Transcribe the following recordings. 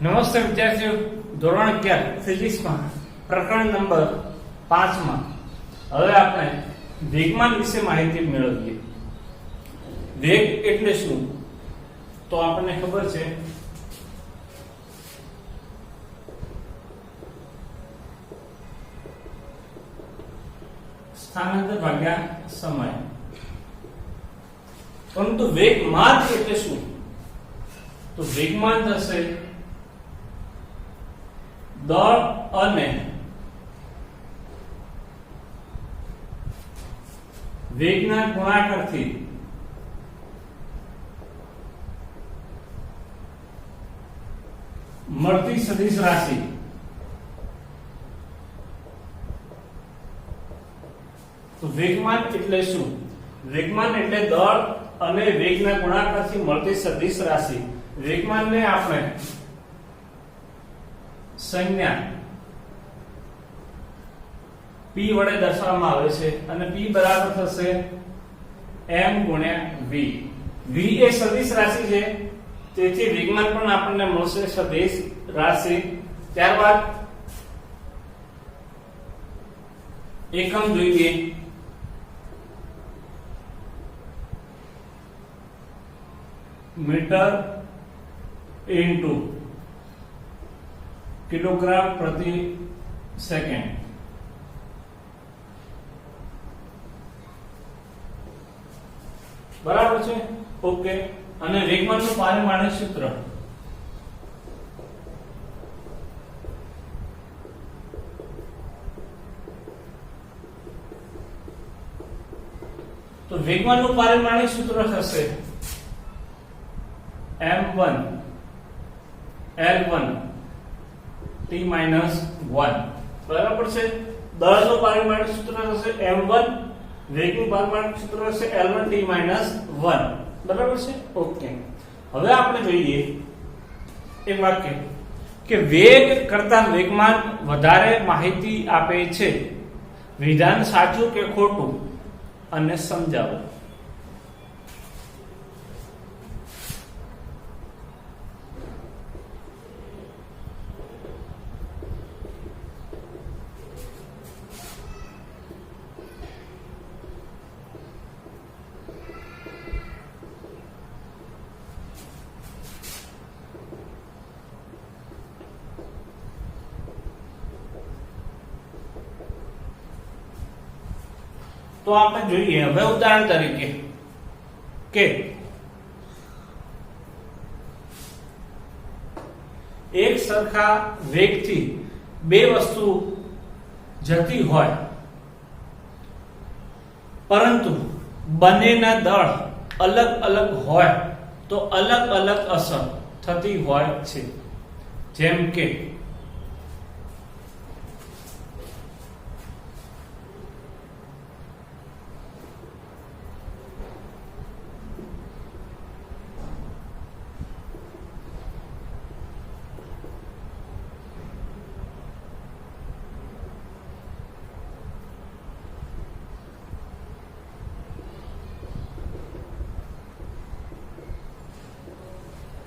નમસ્તે વિદ્યાર્થીઓ, ધોરણ 11 ફિઝિક્સમાં પ્રકરણ નંબર 5 માં હવે આપણે વેગમાન વિશે માહિતી મેળવીએ. વેગ એટલે શું? તો આપણને ખબર છે સ્થાનાંતર ભાગ્યા સમય. પરંતુ વેગમાન એટલે શું? તો વેગમાન થશે દળ અને વેગના ગુણાકારથી મળતી સદિશ રાશિ. તો વેગમાન એટલે શું? વેગમાન એટલે દળ અને વેગના ગુણાકારથી મળતી સદિશ રાશિ. વેગમાનને આપણે સંજ્ઞા p વડે દર્શાવવામાં આવે છે અને p બરાબર થશે m ગુણ્યા v. v એ સદિશ રાશિ છે, તેથી વેગમાન પણ આપણને મળશે સદિશ રાશિ. ત્યારબાદ એકમ જોઈએ. મીટર ઇન્ટુ કિલોગ્રામ પ્રતિ સેકન્ડ. બરાબર છે? ઓકે. અને વેગમાનનું પારિમાણિક સૂત્ર તો વેગમાનનું પારિમાણિક સૂત્ર થશે m1 l1 t-1. બરાબર છે? દળનું પારિમાણિક સૂત્ર થશે m1, વેગનું પારિમાણિક સૂત્ર થશે l1 t-1. બરાબર છે? ઓકે. હવે આપણે જોઈએ એક વાક્ય કે વેગ કરતા વેગમાન વધારે માહિતી આપે છે. વિધાન સાચું કે ખોટું અને સમજાવો. તો આપણે જોઈએ હવે ઉદાહરણ તરીકે કે એક સરખા વેગથી બે વસ્તુ જતી હોય પરંતુ બંનેના દળ અલગ અલગ હોય તો અલગ અલગ અસર થતી હોય છે. જેમ કે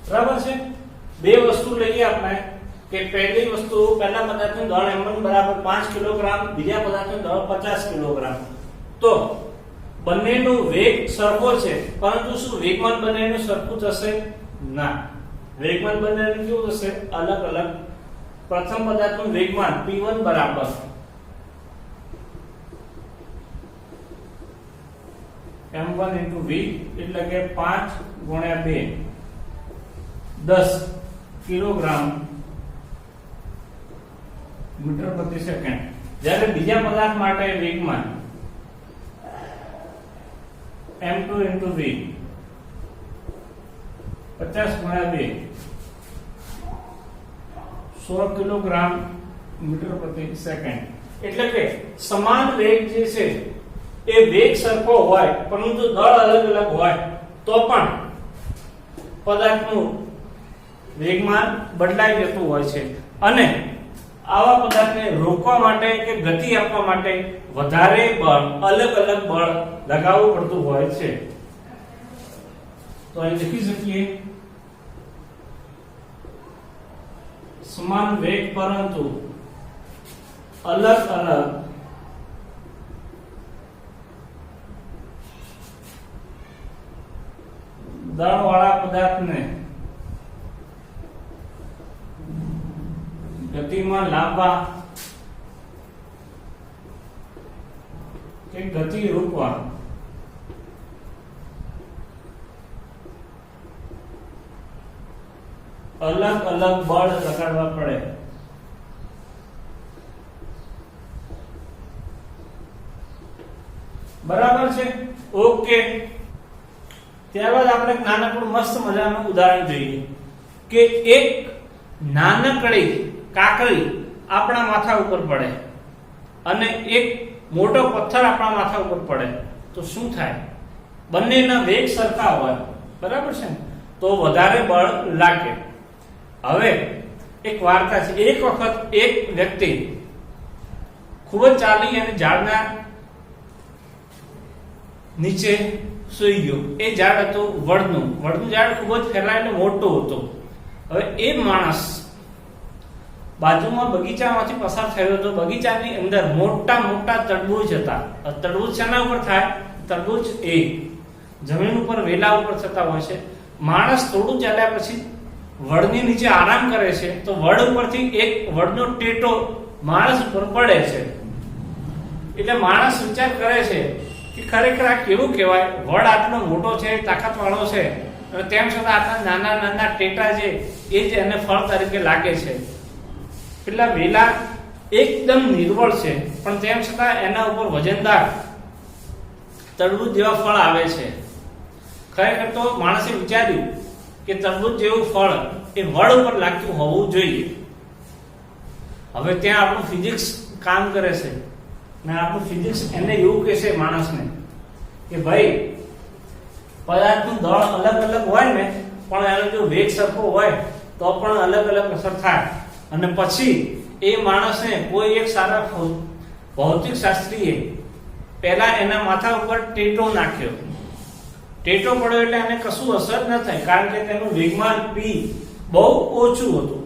બરાબર છે? બે વસ્તુ લઈએ આપણે કે પહેલી વસ્તુ પહેલા પદાર્થનું દળ m1 બરાબર 5 કિલોગ્રામ, બીજા પદાર્થનું દળ 50 કિલોગ્રામ. તો બંનેનું વેગ સરખો છે, પરંતુ શું વેગમાન બંનેનું સરખું થશે? ના. વેગમાન બંનેનું કેવું થશે? અલગ અલગ. પ્રથમ પદાર્થનું વેગમાન p1 બરાબર m1 * v એટલે કે 5 ગુણ્યા 2 10 કિલોગ્રામ મીટર પ્રતિ સેકન્ડ. જ્યારે બીજા પદાર્થ માટે વેગમાન m2 * v 50 ગુણ્યા 2 16 કિલોગ્રામ મીટર પ્રતિ સેકન્ડ. એટલે કે સમાન વેગ જે છે એ વેગ સરખો હોય પરંતુ દળ અલગ અલગ હોય તો પણ પદાર્થનું વેગમાન બદલાઈ જતું હોય છે. અને આવા પદાર્થને રોકવા માટે કે ગતિ આપવા માટે વધારે બળ, અલગ અલગ બળ લગાવવું પડતું હોય છે. તો અહીં લખી શકીએ સમાન વેગ પરંતુ અલગ અલગ દળવાળા પદાર્થને ગતિમાં લાવવા કે ગતિ રોકવા અલગ અલગ બળ લગાડવા પડે. બરાબર છે? ઓકે. ત્યારબાદ આપણે એક નાનકડું મસ્ત મજાનું ઉદાહરણ જોઈએ કે એક નાનકડી કાકડી આપણા માથા ઉપર પડે અને એક મોટો પથ્થર આપણા માથા ઉપર પડે તો શું થાય? બંનેના વેગ સરખા હોય, બરાબર છે, તો વધારે બળ લાગે. હવે એક વાર્તા છે. એક વખત એક વ્યક્તિ ખૂબ જ ચાલી અને ઝાડના નીચે સૂઈ ગયો. એ ઝાડ હતું વડનું ઝાડ ખૂબ જ ફેલાયેલું મોટું હતું. હવે એ માણસ બાજુમાં બગીચામાંથી પસાર થયો હતો. બગીચાની અંદર મોટા મોટા તરબૂચ હતા. તરબૂચ શેના ઉપર થાય? તરબૂચ એ જમીન ઉપર વેલા ઉપર થતા હોય છે. માણસ થોડું ચાલ્યા પછી વડની નીચે આરામ કરે છે તો વડ ઉપરથી એક વડનો ટેટો માણસ ઉપર પડે છે. એટલે માણસ વિચાર કરે છે કે ખરેખર આ કેવું કહેવાય? વડ આટલો મોટો છે, તાકાતવાળો છે, અને તેમ છતાં આટલા નાના નાના ટેટા છે એ જ એને ફળ તરીકે લાગે છે. પેલા વેલા એકદમ નિર્બળ છે પણ તેમ છતાં એના ઉપર વજનદાર તરબૂચ જેવા ફળ આવે છે. ખરેખર તો માણસે વિચાર્યું કે તરબૂચ જેવું ફળ એ વડ ઉપર લાગતું હોવું જોઈએ. હવે ત્યાં આપણું ફિઝિક્સ કામ કરે છે ને આપણું ફિઝિક્સ એને એવું કહેશે માણસને કે ભાઈ પદાર્થનું દળ અલગ અલગ હોય ને પણ એનો જો વેગ સરખો હોય તો પણ અલગ અલગ અસર થાય. અને પછી એ માણસને કોઈ એક સારા ભૌતિક શાસ્ત્રીએ પહેલા એના માથા ઉપર ટેટો નાખ્યો. ટેટો પડ્યો એટલે એને કશું અસર ન થાય કારણ કે તેનું વેગમાન p બહુ ઓછું હતું.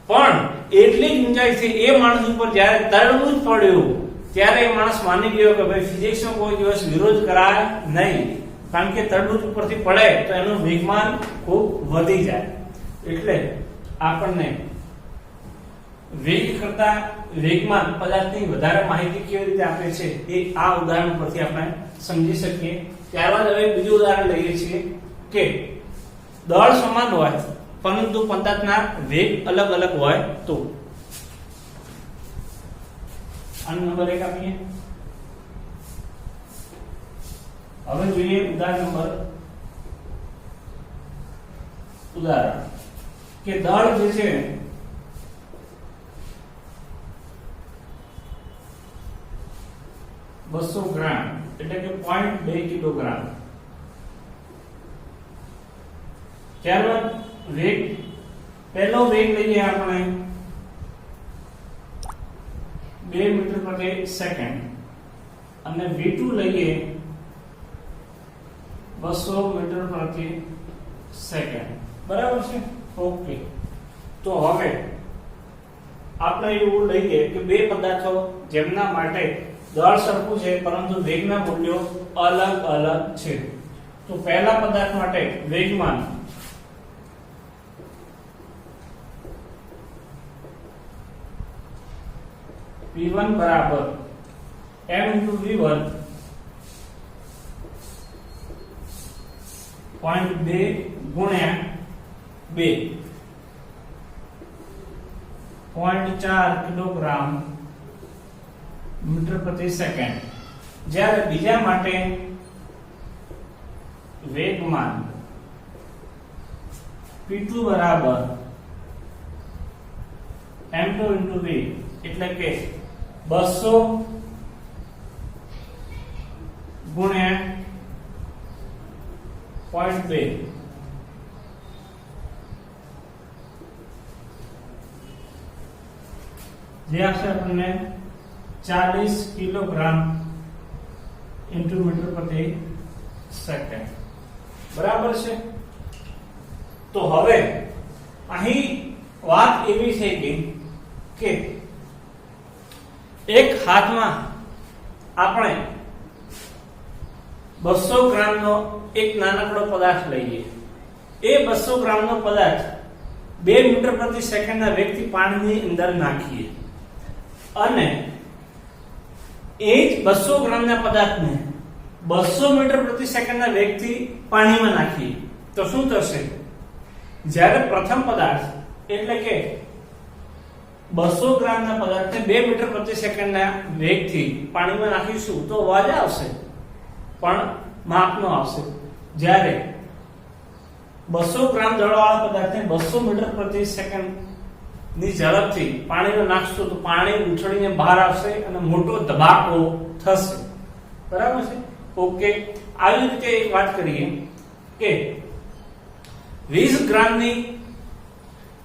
પણ એટલી જ ઊંચાઈથી એ માણસ ઉપર જ્યારે તરબૂચ પડ્યું ત્યારે એ માણસ માની ગયો કે ભાઈ ફિઝિક્સનો કોઈ દિવસ વિરોધ કરાય નહીં, કારણ કે તરબૂચ ઉપરથી પડે તો એનું વેગમાન ખૂબ વધી જાય. એટલે આપણને વેગ કરતા વેગમાન પદાર્થની વધારે માહિતી કેવી રીતે આપે છે એ આ ઉદાહરણ પરથી આપણે સમજી શકીએ. ત્યારબાદ હવે બીજું ઉદાહરણ લઈએ છીએ કે દળ સમાન હોય પરંતુ પદાર્થના વેગ અલગ અલગ હોય તો. આનો નંબર 1 આપીએ. હવે જોઈએ ઉદાહરણ કે દળ જે છે બસો ગ્રામ એટલે કે 0.2 કિલોગ્રામ. ત્યારબાદ વેગ, પહેલો વેગ લઈએ આપણે 2 મીટર પ્રતિ સેકન્ડ અને v2 લઈએ 200 મીટર પ્રતિ સેકન્ડ. બરાબર છે? ઓકે. તો હવે આપણે એવું લઈએ કે બે પદાર્થો જેમના માટે દળ સરખું છે પરંતુ વેગના મૂલ્યો અલગ અલગ છે. તો પહેલા પદાર્થ માટે વેગમાન v1 બરાબર m * v1 0.2 ગુણ્યા 2 0.4 કિલોગ્રામ મીટર પ્રતિ સેકન્ડ. જ્યારે બીજા માટે વેગમાન p2 બરાબર m2 * v એટલે કે 200 ગુણ્યા 0.2 જે આવશે આપણને 40 કિલોગ્રામ * મીટર પ્રતિ સેકન્ડ. બરાબર છે? તો હવે અહીં વાત એવી થઈ ગઈ કે એક હાથમાં આપણે 200 ગ્રામનો એક નાનકડો પદાર્થ લઈએ. એ 200 ગ્રામનો પદાર્થ 2 મીટર પ્રતિ સેકન્ડના વેગથી પાણીની અંદર નાખીએ અને એ જ 200 ગ્રામના પદાર્થને 200 મીટર પ્રતિ સેકન્ડના વેગથી પાણીમાં નાખીએ તો શું થશે? જ્યારે પ્રથમ પદાર્થ એટલે કે 200 ગ્રામના પદાર્થને 2 મીટર પ્રતિ સેકન્ડના વેગથી પાણીમાં નાખીશું તો અવાજ આવશે પણ માપનો આવશે. જ્યારે 200 ગ્રામ દળવાળા પદાર્થને 200 મીટર પ્રતિ સેકન્ડની ઝડપથી પાણીમાં નાખશું તો પાણી ઉછળીને બહાર આવશે અને મોટો ધબાકો થશે. બરાબર છે? ઓકે. આવી રીતે એક વાત કરીએ કે 20 ગ્રામની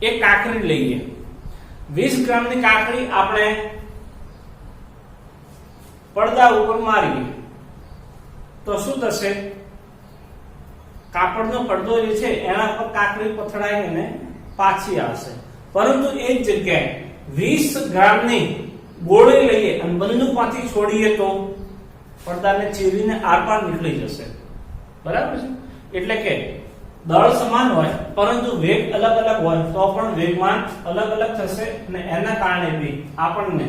એક કાકડી લઈએ. 20 ગ્રામની કાકડી આપણે પડદા ઉપર મારીએ તો શું થશે? કાપડનો પડદો જે છે એના પર કાકડી પથડાઈને પાછી આવશે. પરંતુ એ જ જગ્યાએ 20 ગ્રામની ગોળી લઈએ અને બંદૂકમાંથી છોડીએ તો પડદાને ચીરીને આરપાર નીકળી જશે. બરાબર છે? એટલે કે દળ સમાન હોય પરંતુ વેગ અલગ અલગ હોય તો પણ વેગમાન અલગ અલગ થશે અને એના કારણે બી આપણને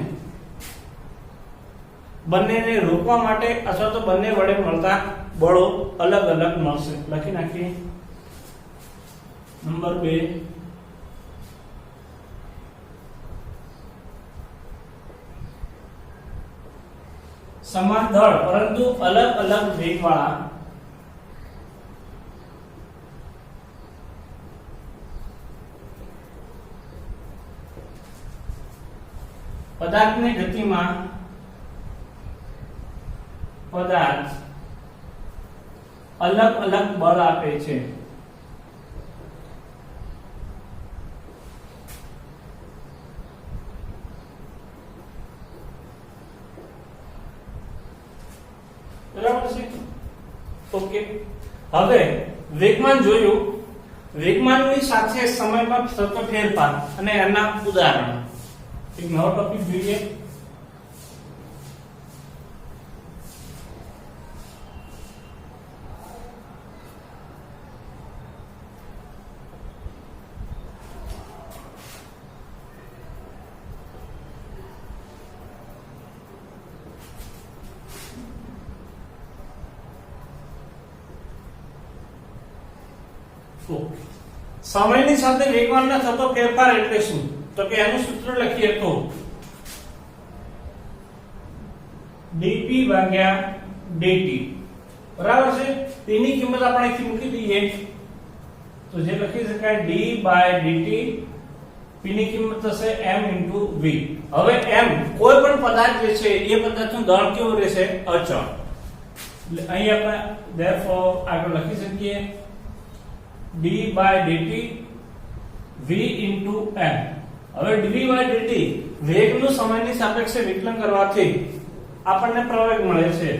બંનેને રોકવા માટે અથવા તો બંને વડે મળતા બળો અલગ અલગ મળશે. લખી નાખીએ. નંબર 2 સમાન દળ પરંતુ અલગ અલગ વેગવાળા પદાર્થની ગતિમાં પદાર્થ અલગ અલગ બળ આપે છે. બરાબર છે? ઓકે. હવે વેગમાન જોયું. વેગમાનની સાથે સમયમાં થતો ફેરફાર અને એના ઉદાહરણ. એક નવો ટોપિક જોઈએ. સમયની સાથે વેગમાનનો થતો ફેરફાર એટલે શું? તો કે એનું સૂત્ર લખીએ તો dp ભાગ્યા dt. બરાબર છે? તેની કિંમત આપણે અહીંથી મૂકી દઈએ તો જે લખી શકાય d dt. p ની કિંમત થશે m v. હવે m કોઈ પણ પદાર્થ જે છે એ પદાર્થનું દળ કેવું રહેશે? અચળ. એટલે અહીં આપણે therefore આગળ લખી શકીએ d dt v into m. હવે dv dt વેગનું સમયની સાપેક્ષે વિકલન કરવાથી આપણને પ્રવેગ મળે છે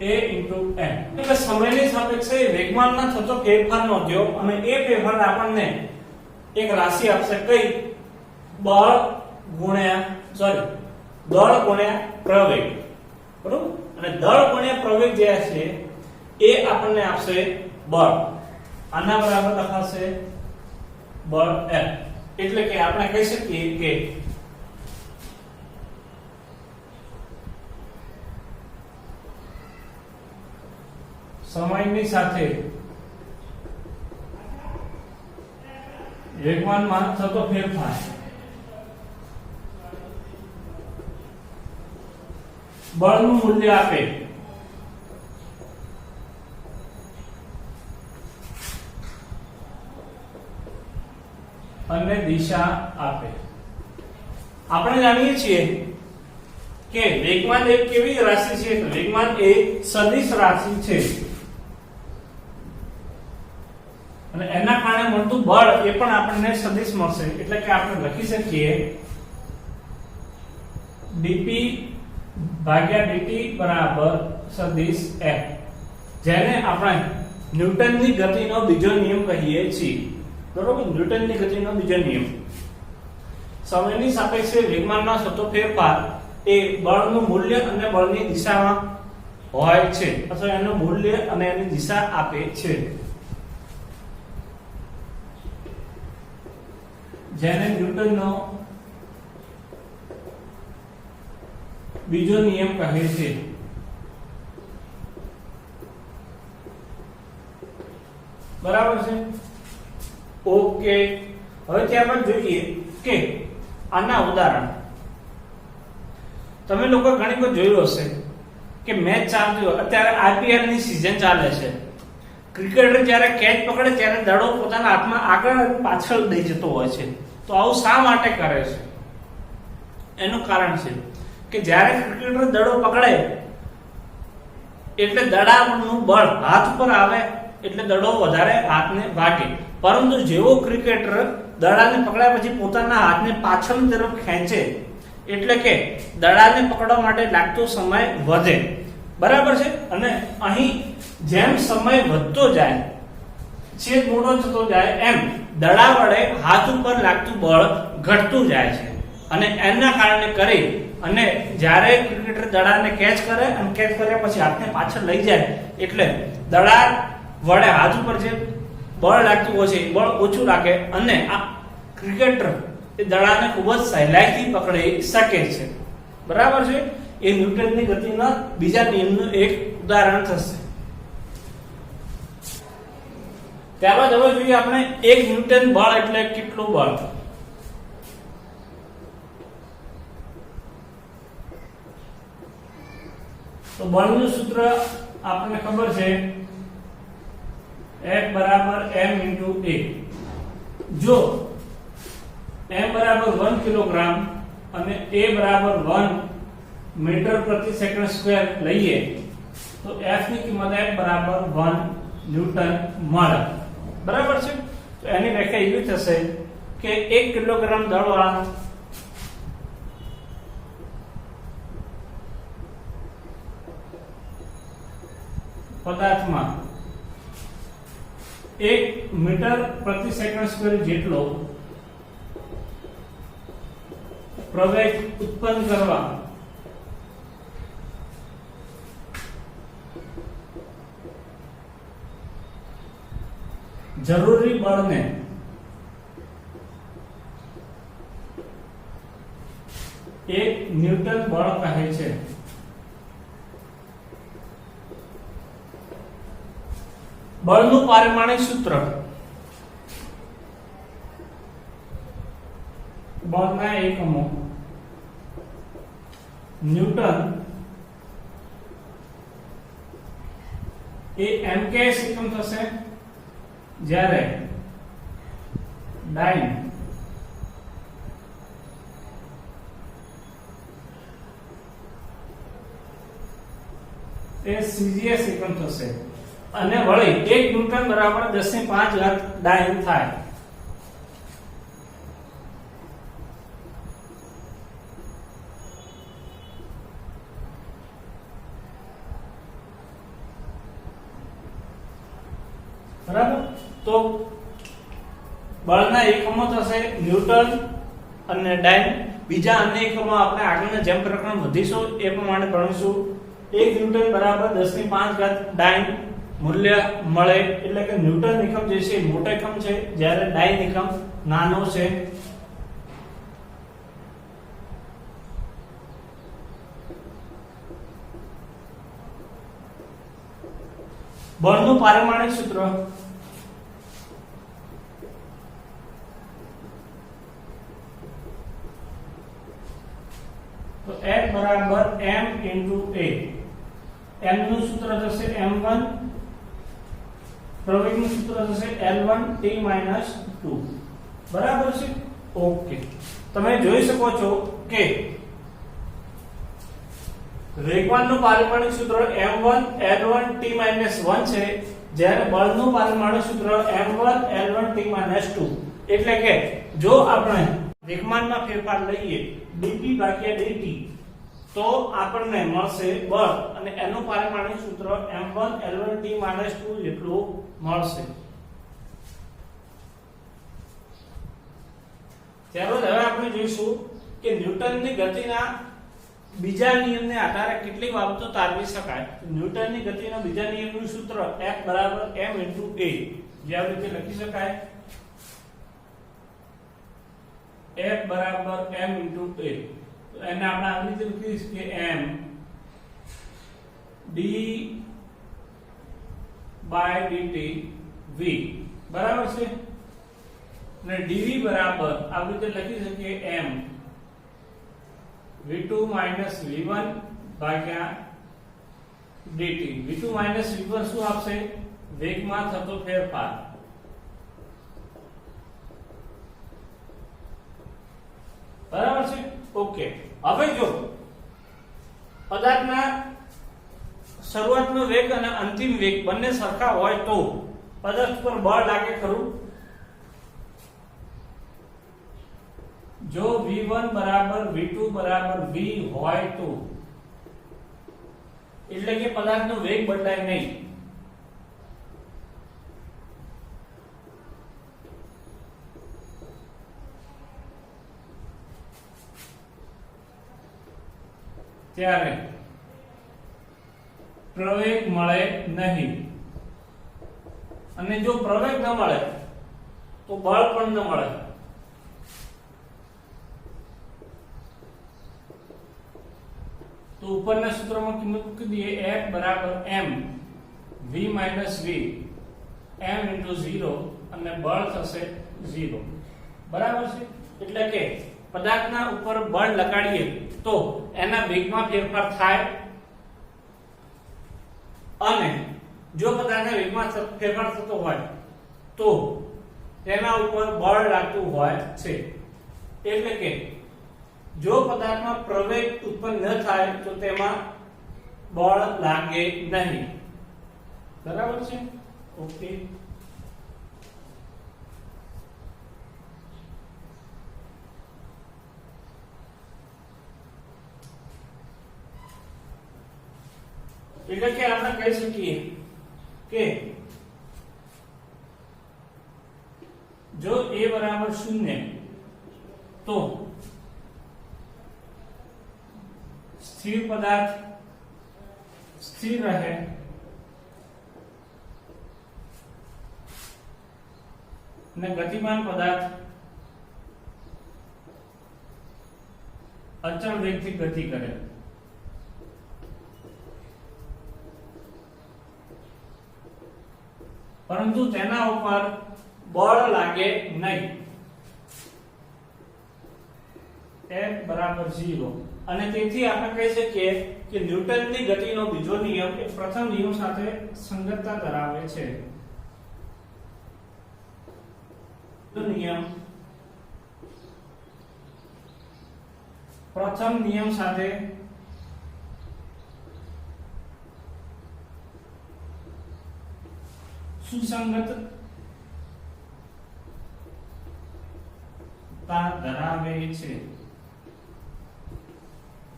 a into m. એટલે સમયની સાપેક્ષે વેગમાનમાં થતો ફેરફાર નોંધ્યો અને એ ફેરફાર આપણને એક રાશિ આપશે. કઈ? દળ ગુણ્યા પ્રવેગ. બરોબર? અને દળ ગુણ્યા પ્રવેગ જે છે એ આપણને આપશે બળ. આના બરાબર લખાશે બળ F. એટલે કે આપણે કહી શકીએ કે સમયની સાથે વેગમાનમાં થતો ફેરફાર બળનું મૂલ્ય આપે અને દિશા આપે. આપણે જાણીએ છીએ કે વેગમાન એક કેવી રાશિ છે? તો વેગમાન એ સદિશ રાશિ છે અને એના કારણે મળતું બળ એ પણ આપણને સદિશ મળશે. એટલે કે આપણે લખી શકીએ dp ભાગ્યા dt બરાબર સદિશ f, જેને આપણે ન્યૂટનની ગતિનો બીજો નિયમ કહીએ છીએ. બરોબર, ન્યૂટનની ગતિનો બીજો નિયમ. સમયની સાપેક્ષે વેગમાનમાં થતો ફેરફાર એ બળનું મૂલ્ય અને બળની દિશામાં હોય છે અથવા એનું મૂલ્ય અને એની દિશા આપે છે, જેને ન્યૂટનનો બીજો નિયમ કહે છે. બરાબર છે. ઓકે, હવે ત્યારબાદ જોઈએ કે આના ઉદાહરણ. તમે લોકો ઘણી વખત જોયું હશે કે મેચ ચાલતી હોય, અત્યારે આઈપીએલ ની સીઝન ચાલે છે. ક્રિકેટર જ્યારે કેચ પકડે ત્યારે દડો પોતાના હાથમાં આગળ અને પાછળ દઈ જતો હોય છે. તો આવું શા માટે કરે છે? એનું કારણ છે કે જ્યારે ક્રિકેટર દડો પકડે એટલે દડાનું બળ હાથ પર આવે એટલે દડો વધારે હાથને વાગે, પરંતુ જેવો ક્રિકેટર દડાને પકડ્યા પછી પોતાના હાથને પાછળની તરફ ખેંચે એટલે કે દડાને પકડવા માટે લાગતો સમય વધે. બરાબર છે. અને અહીં જેમ સમય વધતો જાય, છેદ મોટો થતો જાય, એમ દડા વડે હાથ ઉપર લાગતું બળ ઘટતું જાય છે. અને એના કારણે કરી અને જ્યારે ક્રિકેટર દડાને કેચ કરે અને કેચ કર્યા પછી હાથને પાછળ લઈ જાય એટલે દડા વડે હાથ ઉપર જે બળ લાગતું હોય છે એ બળ ઓછું લાગે અને આ ક્રિકેટર એ દડાને ખૂબ જ સહેલાઈથી પકડી શકે છે. બરાબર છે. એ ન્યૂટનની ગતિના બીજા નિયમનું એક ઉદાહરણ થશે. ત્યારબાદ હવે જોઈએ આપણે 1 ન્યૂટન બળ એટલે કેટલું બળ. તો બળનું સૂત્ર આપણને ખબર છે, F બરાબર m * a. જો m બરાબર 1 કિલોગ્રામ અને a બરાબર 1 મીટર પ્રતિ સેકન્ડ સ્ક્વેર લઈએ તો f ની કિંમત F બરાબર 1 ન્યૂટન મળે. બરાબર છે. તો એની વ્યાખ્યા એવી થશે કે 1 કિલોગ્રામ દળવાળા પદાર્થમાં 1 મીટર પ્રતિ સેકન્ડ સ્ક્વેર જેટલો પ્રવેગ ઉત્પન્ન કરવા જરૂરી બળને એક ન્યૂટન બળ કહે છે. બળનું પારિમાણિક સૂત્ર બળના એકમો ન્યૂટન એ MKS એકમ થશે, જ્યારે ડાઇન એ CGS એકમ થશે. અને વળી 1 ન્યૂટન બરાબર 10⁵ ડાઇન થાય. બરાબર. તો બળના એકમો થશે ન્યૂટન અને ડાઇન. બીજા અન્ય એકમો આપણે આગળના જેમ પ્રકરણ વધીશું એ પ્રમાણે ભણીશું. 1 ન્યૂટન બરાબર 10⁵ ડાઇન મૂલ્ય મળે એટલે કે ન્યૂટન એકમ જે છે મોટો એકમ છે, જ્યારે ડાઇન એકમ નાનો છે. બળનું પારિમાણિક સૂત્ર તો F બરાબર m * a. m નું સૂત્ર થશે m1, પ્રવેગનું સૂત્ર થશે L1 t - 2. બરાબર છે. ઓકે, તમે જોઈ શકો છો કે વેગમાનનું પારિમાણિક સૂત્ર m1 L1 t - 1 છે, જ્યારે બળનું પારિમાણિક સૂત્ર m1 L1 t - 2. એટલે કે જો આપણે વેગમાનમાં ફેરફાર લઈએ dp/dt તો આપણને મળશે બળ અને એનું પારિમાણિક સૂત્ર m1 L1 t - 2 જેટલું મળશે. ત્યારબાદ હવે આપણે જોઈશું કે ન્યૂટનની ગતિના બીજા નિયમને આધારે કેટલી બાબતો તારવી શકાય. ન્યૂટનની ગતિના બીજા નિયમનું સૂત્ર F = m * a જે આ રીતે લખી શકાય F = m * a. તો એને આપણે આ રીતે લખી શકીએ m d/dt v બરાબર છે, અને dv બરાબર આ રીતે લખી શકીએ m v2 - v1 ભાગ્યા dt. v2 - v1 શું આપશે? વેગમાં થતો ફેરફાર. બરાબર છે. ઓકે, હવે જો પદાર્થના શરૂઆતનો વેગ અને અંતિમ વેગ બંને સરખા હોય તો પદાર્થ પર બળ લાગે ખરું? જો v1 = v2 = v હોય તો એટલે કે પદાર્થનો વેગ બદલાય નહીં. ત્યારે પ્રવેગ મળે નહીં, અને જો પ્રવેગ ન મળે તો બળ પણ ન મળે. તો ઉપરના સૂત્રમાં કિંમત મૂકી દઈએ F = m v - v m * 0 અને બળ થશે 0. બરાબર છે. એટલે કે પદાર્થના ઉપર બળ લગાડીએ તો એના વેગમાં ફેરફાર થાય, અને જો પદાર્થના વેગમાં ફેરફાર થતો હોય તો તેના ઉપર બળ લાગતું હોય છે. એટલે કે જો પદાર્થમાં પ્રવેગ ઉત્પન્ન ન થાય તો તેમાં બળ લાગે નહીં. બરાબર છે. ઓકે, એટલે કે આપણે કહી શકીએ કે જો a = 0 તો સ્થિર પદાર્થ સ્થિર રહે, અને ગતિમાન પદાર્થ અચળ વેગથી ગતિ કરે. પરંતુ તેના ઉપર બળ લાગે નહીં. F = 0. અને તેથી આપણે કહી શકીએ કે ન્યૂટનની ગતિનો બીજો નિયમ એ પ્રથમ નિયમ સાથે સંગતતા ધરાવે છે. નિયમ પ્રથમ નિયમ સાથે સુસંગતતા ધરાવે છે.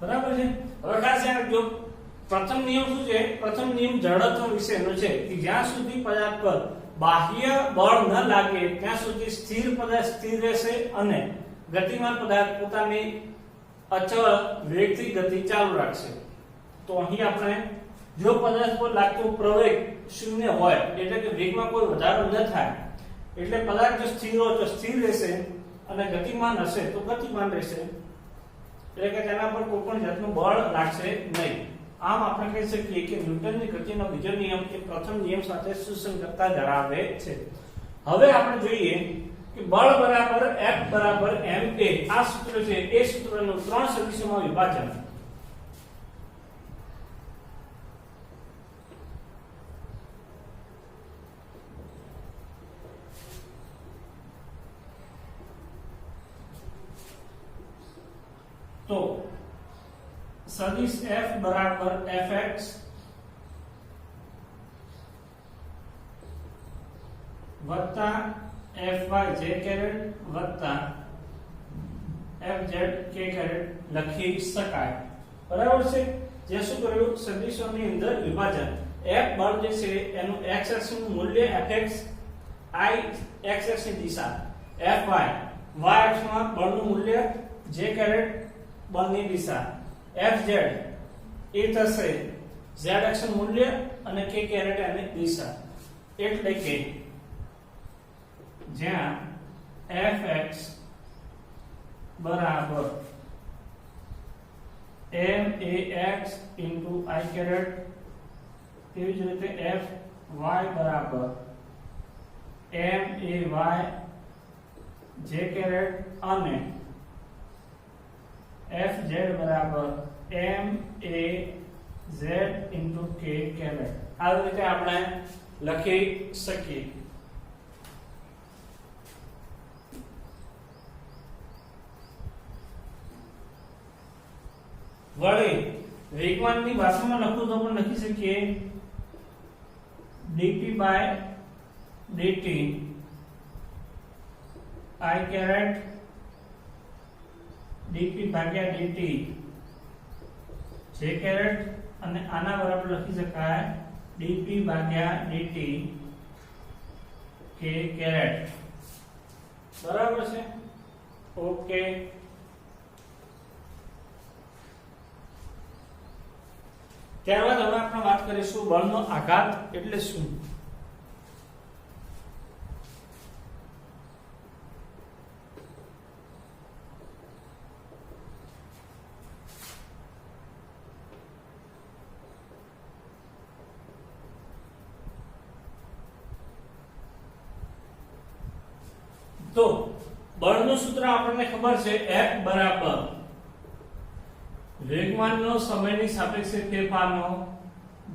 બરાબર છે. હવે ખાસ યાદ રાખજો, પ્રથમ નિયમ શું છે? પ્રથમ નિયમ જડત્વ વિશેનો છે કે જ્યાં સુધી પદાર્થ પર બાહ્ય બળ ન લાગે ત્યાં સુધી સ્થિર પદાર્થ સ્થિર રહેશે, અને ગતિમાન પદાર્થ પોતાની અચળ વેગથી ગતિ ચાલુ રાખશે. તો અહીં આપણે જો પદાર્થ પર લાગતો પ્રવેગ 0 હોય એટલે કે વેગમાં કોઈ વધારો ન થાય, એટલે પદાર્થ જો સ્થિર હોય તો સ્થિર રહેશે, અને ગતિમાન હશે તો ગતિમાન રહેશે. એટલે કે તેના પર કોઈ પણ જાતનું બળ લાગશે નહીં. આમ આપણે કહી શકીએ કે ન્યૂટનની ગતિનો બીજો નિયમ એ પ્રથમ નિયમ સાથે સુસંગતતા ધરાવે છે. હવે આપણે જોઈએ કે બળ બરાબર F બરાબર ma. આ સૂત્ર છે એ સૂત્રનું 3 સદિશોમાં વિભાજન. તો સદિશ F બરાબર Fx વત્તા Fy j કેરેટ વત્તા Fz k કેરેટ લખી શકાય. બરાબર છે. જે શું કર્યું? સદિશોની અંદર વિભાજન. F બળ જે છે એનું x અક્ષનું મૂલ્ય Fx, I x અક્ષની દિશા, Fy y અક્ષ માં બળનું મૂલ્ય j કેરેટ બળની દિશા Fz એ થશે z અક્ષનું મૂલ્ય અને k કેરેટ એની દિશા એટલે કે જ્યાં Fx બરાબર max into I કેરેટ તેવી જ રીતે Fy બરાબર may j કેરેટ અને Fz બરાબર maz into k કેરેટ આ રીતે આપણે લખી શકીએ. વળી વેગમાનની ભાષામાં લખું તો પણ લખી શકીએ dp by dt I caret dp ભાગ્યા dt j કેરેટ અને આના બરાબર લખી શકાય dp ભાગ્યા dt k કેરેટ. બરાબર છે? ઓકે. ત્યારબાદ હવે આપણે વાત કરીશું બળનો આઘાત એટલે શું. તો બળનું સૂત્ર આપણને ખબર છે F બરાબર વેગમાનનો સમયની સાપેક્ષે ફેરફારનો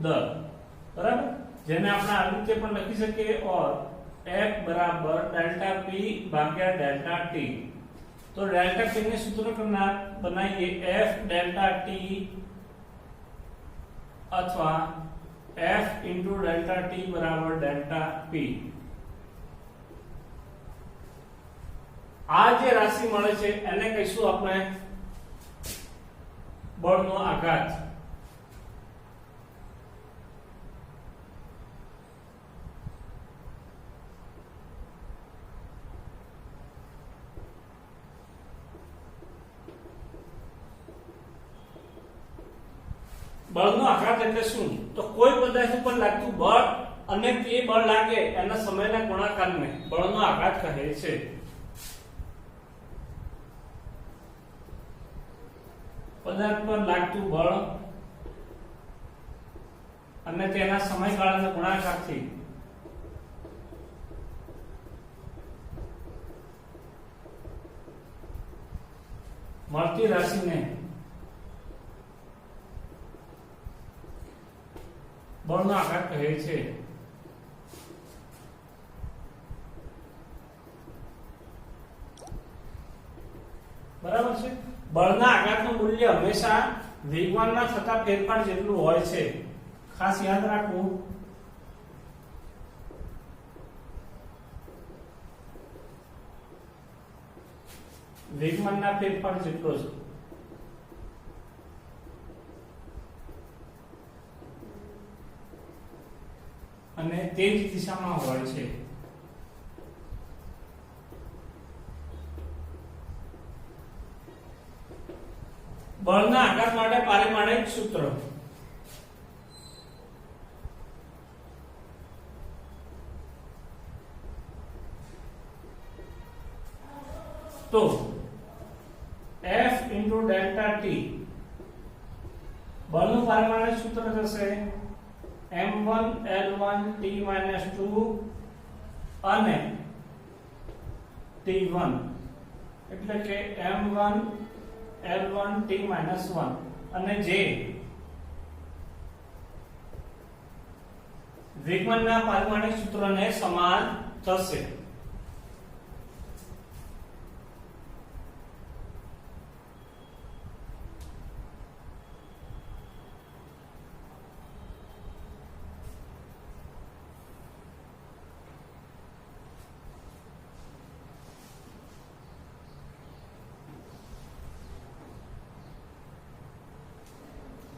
દર. બરાબર, જેને આપણે આ રીતે પણ લખી શકીએ ઓર F બરાબર ડેલ્ટા P ભાગ્યા ડેલ્ટા T. તો ડેલ્ટા P ને સૂત્ર કરનાર બનાવીએ F ડેલ્ટા T અથવા F ડેલ્ટા T બરાબર ડેલ્ટા P. આ જે રાશિ મળે છે એને કહીશું આપણે બળનો આઘાત. બળનો આઘાત એટલે શું? તો કોઈ પદાર્થ ઉપર લાગતું બળ અને તે બળ લાગે એના સમયના ગુણાકારને બળનો આઘાત કહે છે. પદાર્થ પર લાગતું બળ અને તેના સમયગાળાના ગુણાકારથી મળતી રાશિને બળનો આઘાત કહે છે. બરાબર છે? બળના આઘાતનું મૂલ્ય હંમેશા વેગમાનમાં થતા ફેરફાર જેટલું હોય છે. ખાસ યાદ રાખવું. વેગમાનના ફેરફાર જેટલો છે. અને તે જ દિશામાં હોય છે. બળના આઘાત માટે પારિમાણિક સૂત્ર. તો F ડેલ્ટા T બળનું પારિમાણિક સૂત્ર થશે m1 l1 t-2 અને t1 એટલે કે m1 l1 t-1 અને જે વેગમાનના પારિમાણિક સૂત્રને સમાન થશે.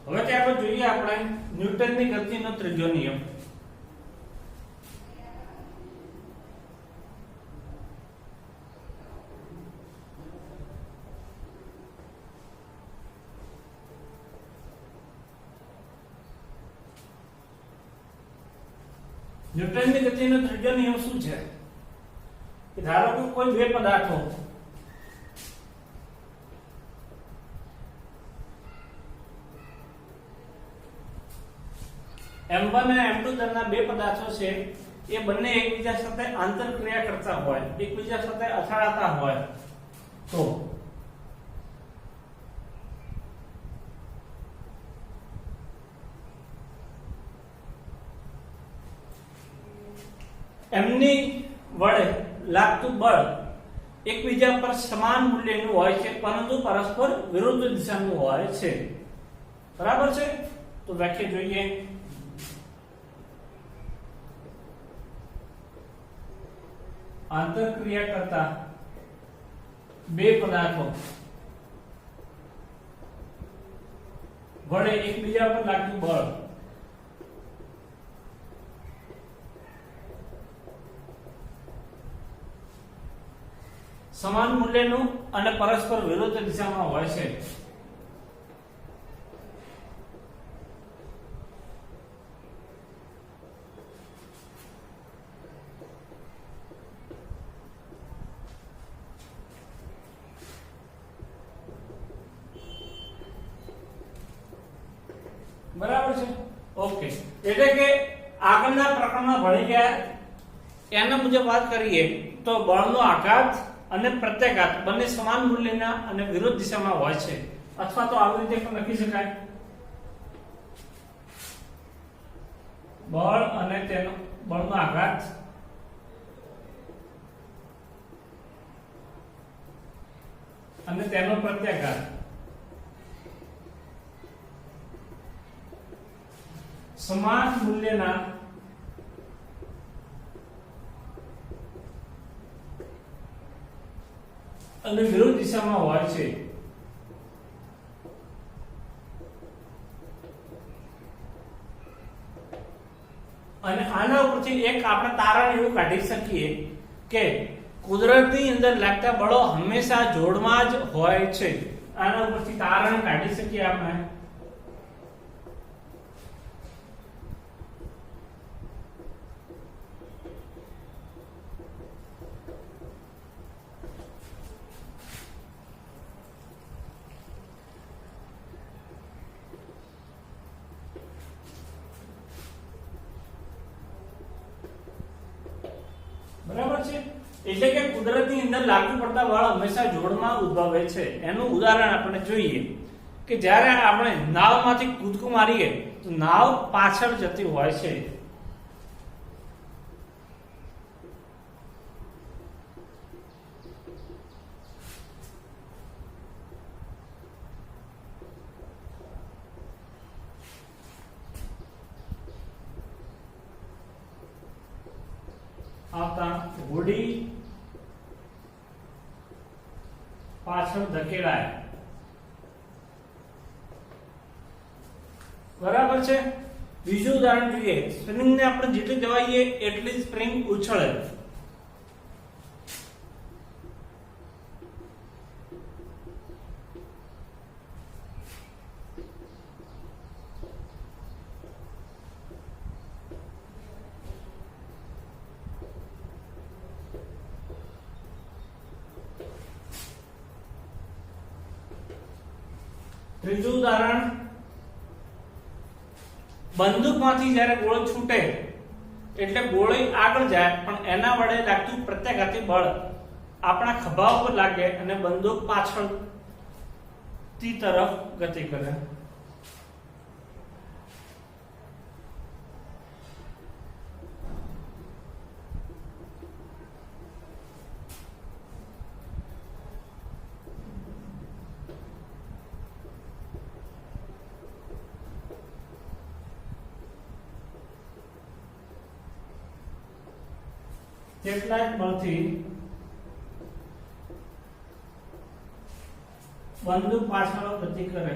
હવે ત્યારબાદ જોઈએ આપણે ન્યૂટનની ગતિનો ત્રીજો નિયમ. ન્યૂટનની ગતિનો ત્રીજો નિયમ શું છે? કે ધારો કે કોઈ બે પદાર્થો m1 અને m2 દરના બે પદાર્થો છે, એ બંને એકબીજા સાથે આંતરક્રિયા કરતા હોય, એકબીજા સાથે અથડાતા હોય, તો એમની વડે લાગતું બળ એકબીજા પર સમાન મૂલ્યનું હોય છે, પરંતુ પરસ્પર વિરુદ્ધ દિશાનું હોય છે. બરાબર છે? તો વ્યાખ્યા જોઈએ. આંતરક્રિયા કરતા બે પદાર્થો વડે એકબીજા પર લાગતું બળ સમાન મૂલ્યનું અને પરસ્પર વિરુદ્ધ દિશામાં હોય છે. બરાબર છે? ઓકે. એટલે કે આગળના પ્રકરણમાં ભણી ગયા એના મુજબ વાત કરીએ તો બળનો આઘાત અને પ્રત્યાઘાત બંને સમાન મૂલ્યના અને વિરુદ્ધ દિશામાં હોય છે, અથવા તો આવી રીતે પણ લખી શકાય, બળ અને તેનો બળનો આઘાત અને તેનો પ્રત્યાઘાત સમાન મૂલ્યના અને વિરુદ્ધ દિશામાં હોય છે. અને આના ઉપરથી એક આપણે તારણ એવું કાઢી શકીએ કે કુદરતની અંદર લાગતા બળો હંમેશા જોડમાં જ હોય છે. આના ઉપરથી તારણ કાઢી શકીએ આપણે બરાબર છે? એટલે કે કુદરતની અંદર લાગુ પડતા બળ હંમેશા જોડમાં ઉદ્ભવે છે. એનું ઉદાહરણ આપણે જોઈએ કે જ્યારે આપણે નાવમાંથી કૂદકું મારીએ તો નાવ પાછળ જતી હોય છે. આવતા હોડી પાછળ ધકેલાય. બરાબર છે? બીજું ઉદાહરણ જોઈએ. સ્પ્રિંગ ને આપણે જેટલી દબાઈએ એટલી સ્પ્રિંગ ઉછળે. ત્રીજું ઉદાહરણ, બંદૂકમાંથી જ્યારે ગોળો છૂટે એટલે ગોળી આગળ જાય, પણ એના વડે લાગતું પ્રત્યાઘાતી બળ આપણા ખભા ઉપર લાગે અને બંદૂક પાછળથી તરફ ગતિ કરે. કેટલાક બળથી બંદૂક પાછળ ગતિ કરે.